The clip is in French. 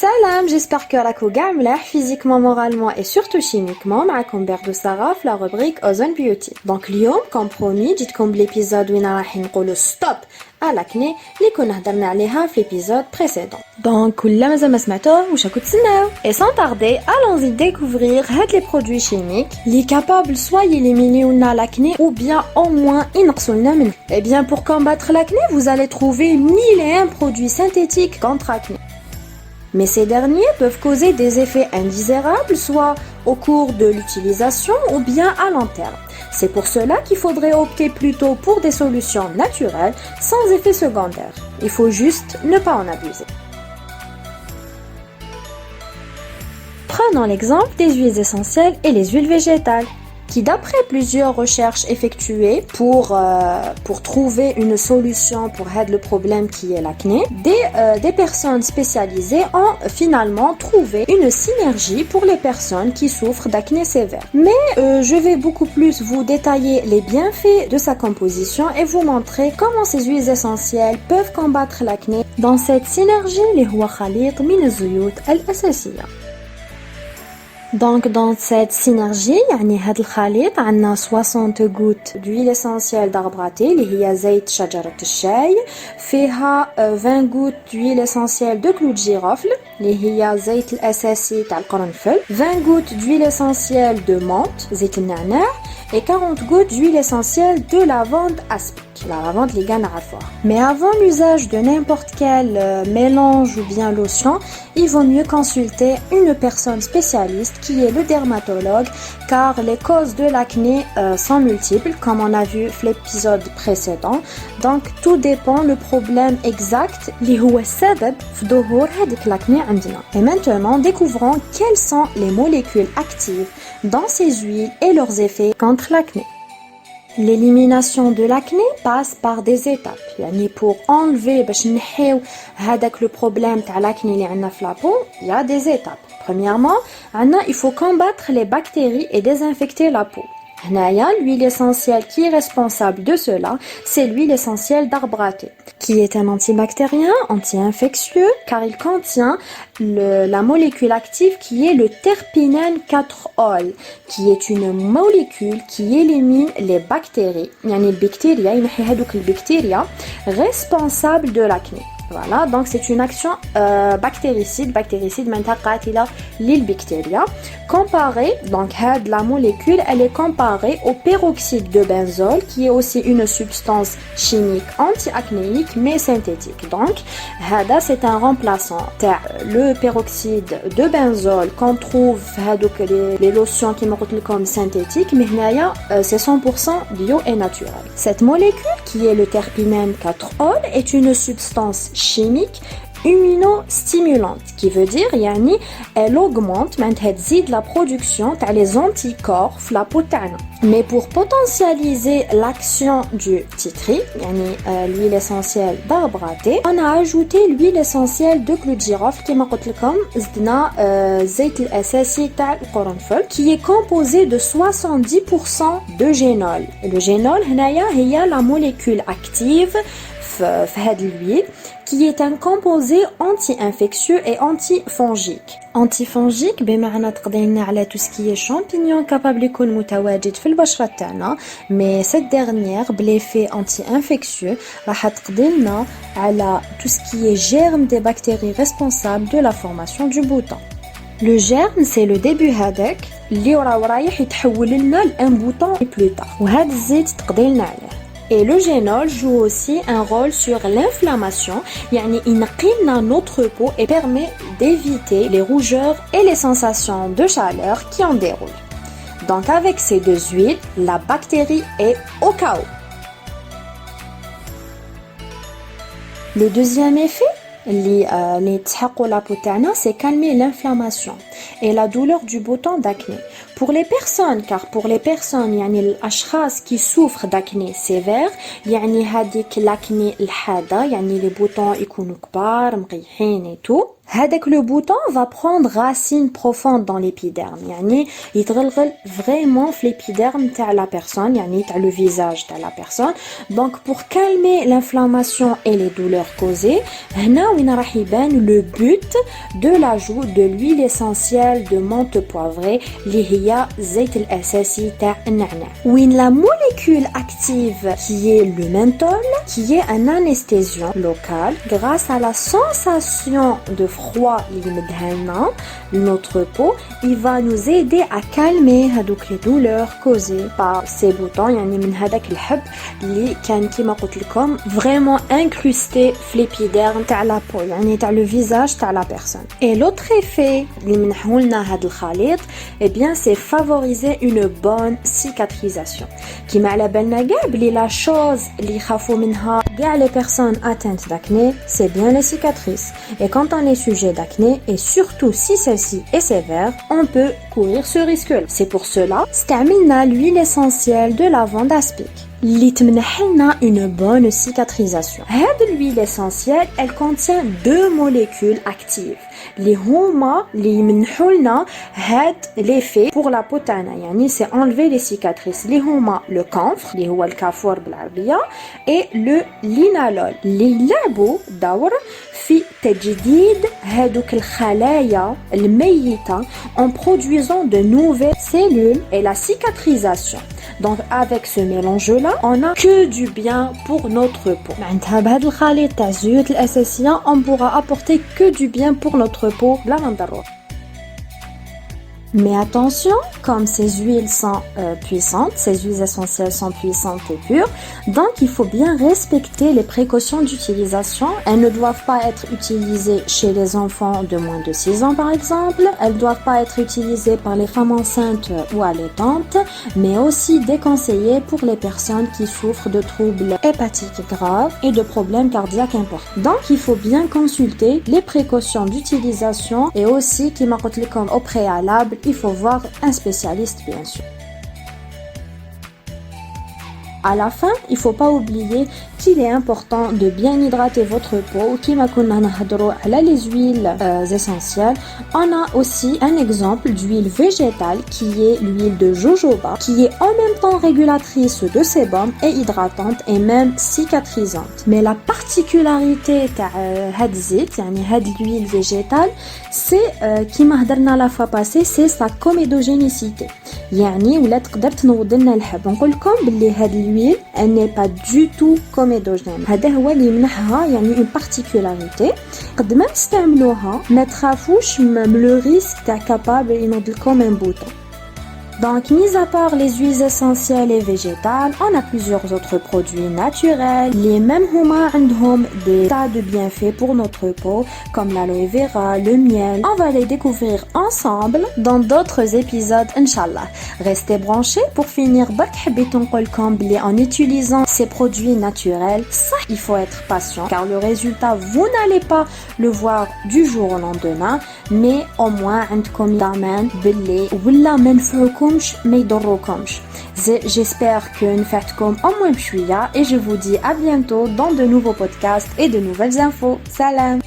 Salam, j'espère que راكو كاع ملاح physiquement, moralement et surtout chimiquement. معكم Berdo Sarah في la rubrique Ozone Beauty. Donc اليوم comme promis جيتكم بليبيزود وين راح نقولوا ستوب à l'acné اللي كنا هضرنا عليها في l'épisode précédent. Donc كل مازال ما سمعتوه واش راكو تسناو. Et sans tarder, allons-y découvrir هاد les produits chimiques اللي capables soit d'éliminer l'acné ou bien au moins ينقصوا لنا منه. Et bien pour combattre l'acné, vous allez trouver 1001 produits synthétiques contre acné. Mais ces derniers peuvent causer des effets indésirables, soit au cours de l'utilisation ou bien à long terme. C'est pour cela qu'il faudrait opter plutôt pour des solutions naturelles, sans effets secondaires. Il faut juste ne pas en abuser. Prenons l'exemple des huiles essentielles et les huiles végétales, qui d'après plusieurs recherches effectuées pour trouver une solution pour aider le problème qui est l'acné, des personnes spécialisées ont finalement trouvé une synergie pour les personnes qui souffrent d'acné sévère. Mais je vais beaucoup plus vous détailler les bienfaits de sa composition et vous montrer comment ces huiles essentielles peuvent combattre l'acné dans cette synergie اللي هو خليط من الزيوت الأساسية. Donc dans cette synergie يعني هذا الخليط عندنا 60 gouttes d'huile essentielle d'arbre à thé اللي هي زيت شجرة الشاي فيها 20 gouttes d'huile essentielle de clou de girofle اللي هي زيت الأساسي تاع القرنفل 20 gouttes d'huile essentielle de menthe زيت النعناع et 40 gouttes d'huile essentielle de lavande aspic la lavande les gars نعرفوها. Mais avant l'usage de n'importe quel mélange ou bien lotion, il vaut mieux consulter une personne spécialiste qui est le dermatologue car les causes de l'acné sont multiples comme on a vu dans l'épisode précédent. Donc tout dépend le problème exact اللي هو السبب في ظهور هذيك l'acné عندنا. Et maintenant découvrons quelles sont les molécules actives dans ces huiles et leurs effets contre l'acné. L'élimination de l'acné passe par des étapes. يعني pour enlever باش نحيو هذاك le problème تاع l'acné اللي عندنا في la peau, il y a des étapes. Premièrement, il faut combattre les bactéries et désinfecter la peau. L'huile essentielle qui est responsable de cela, c'est l'huile essentielle d'arbre à thé, qui est un antibactérien, anti-infectieux, car il contient la molécule active qui est le terpinène 4-ol, qui est une molécule qui élimine les bactéries, responsables de l'acné. Voilà, donc c'est une action bactéricide mentaqatila lil bactéria. Comparée, donc la molécule, elle est comparée au peroxyde de benzole, qui est aussi une substance chimique anti-acnéique mais synthétique. Donc, c'est un remplaçant. Le peroxyde de benzole qu'on trouve les lotions qui sont comme synthétiques, mais c'est 100% bio et naturel. Cette molécule, qui est le terpinène 4-ol, est une substance chimique immunostimulante qui veut dire yani elle augmente la production des anticorps في la peau تاعنا. Mais pour potentialiser l'action du titri yani l'huile essentielle d'arbre à thé, on a ajouté l'huile essentielle de clou de girofle كما قلت لكم زدنا زيت الأساسي تاع القرنفل qui est composé de 70% de génol. Le génol هنايا هي la molécule active في هذه l'huile qui est un composé anti-infectieux et antifongique. Antifongique بمعنى تقدرنا على tout ce qui est champignon capable يكون متواجد في البشرة تاعنا, mais cette dernière بليفي anti-infectieux راح تقدرنا على tout ce qui est germe des bactéries responsables de la formation du bouton. Le germe c'est le début هذاك اللي رايح يتحول لنا لان بوطون plus tard. وهذا الزيت تقدرنا عليه. Et le génol joue aussi un rôle sur l'inflammation, يعني ينقلنا notre peau et permet d'éviter les rougeurs et les sensations de chaleur qui en déroulent. Donc avec ces deux huiles, la bactérie est au chaos. Le deuxième effet اللي تحقق la peau تاعنا, c'est calmer l'inflammation et la douleur du bouton d'acné. Pour les personnes يعني الأشخاص qui souffrent d'acné sévère, يعني هذيك l'acné الحادة, يعني les boutons يكونوا كبار مقيحين et tout, هذاك le bouton va prendre racine profonde dans l'épiderme يعني يتغلغل vraiment في l'épiderme تاع la personne يعني تاع le visage تاع la personne. Donc pour calmer l'inflammation et les douleurs causées هنا وين راح يبان le but de l'ajout de l'huile essentielle de menthe poivrée اللي هي زيت الأساسي تاع النعناع. وين la molécule active qui est le menthol qui est un anesthésiant local grâce à la sensation de froid اللي مدها لنا notre peau, il va nous aider à calmer هذوك les douleurs causées par ces boutons يعني من هذاك الحب اللي كان كيما قلت لكم vraiment incrusté في l'épiderme تاع la peau يعني تاع le visage تاع la personne. Et l'autre effet اللي منحو لنا هذا الخليط eh bien c'est favoriser une bonne cicatrisation. كيما على بالنا كاع بلي la chose اللي يخافوا منها كاع les personnes atteintes d'acné c'est bien les cicatrices. Et quand on est sujet d'acné et surtout si celle-ci est sévère, on peut courir ce risque-là. C'est pour cela استعملنا l'huile essentielle de lavande aspic اللي تمنح لنا une bonne cicatrisation. هذه l'huile essentielle, elle contient deux molécules actives اللي هما اللي يمنحوا لنا هاد l'effet pour la peau تاعنا يعني c'est enlever les cicatrices اللي هما le camphre اللي هو الكافور بالعربية et le linalol اللي يلعبوا دور في تجديد هادوك الخلايا الميتة en produisant de nouvelles cellules et la cicatrisation. Donc avec ce mélange-là, on a que du bien pour notre peau. معناتها بهذا الخليط تاع الزيوت الأساسية on pourra apporter que du bien pour notre peau بلا ما نضرو. Mais attention, comme ces huiles sont puissantes, ces huiles essentielles sont puissantes et pures, donc il faut bien respecter les précautions d'utilisation. Elles ne doivent pas être utilisées chez les enfants de moins de 6 ans par exemple. Elles ne doivent pas être utilisées par les femmes enceintes ou allaitantes, mais aussi déconseillées pour les personnes qui souffrent de troubles hépatiques graves et de problèmes cardiaques importants. Donc il faut bien consulter les précautions d'utilisation et aussi, qui m'a dit comme au préalable, il faut voir un spécialiste bien sûr. À la fin, il faut pas oublier qu'il est important de bien hydrater votre peau. كيما كنا نهضروا على les huiles essentielles, on a aussi un exemple d'huile végétale qui est l'huile de jojoba, qui est en même temps régulatrice de sébum et hydratante et même cicatrisante. Mais la particularité تاع هاد الزيت يعني هاد l'huile végétale, c'est كيما هضرنا la fois passée, c'est sa comédogénicité. يعني ولا تقدر تنوض لنا الحب. نقول لكم باللي هاد l'huile elle n'est pas du tout comédogène. هذا هو اللي يمنحها يعني une particularité. قد ما نستعملوها ما تخافوش من le risque تاع capable ينوض لكم un bouton. Donc, mis à part les huiles essentielles et végétales, on a plusieurs autres produits naturels. Les mêmes huma عندهم des tas de bienfaits pour notre peau, comme l'aloe vera, le miel. On va les découvrir ensemble dans d'autres épisodes, Inch'Allah. Restez branchés. Pour finir, حبيت نقولكم بلي en utilisant ces produits naturels, ça, il faut être patient, car le résultat, vous n'allez pas le voir du jour au lendemain, mais au moins عندكم ضمان بلي ولا منفعكم ما يضركمش. J'espère que نفعتكم au moins بشوية et je vous dis à bientôt dans de nouveaux podcasts et de nouvelles infos. Salam.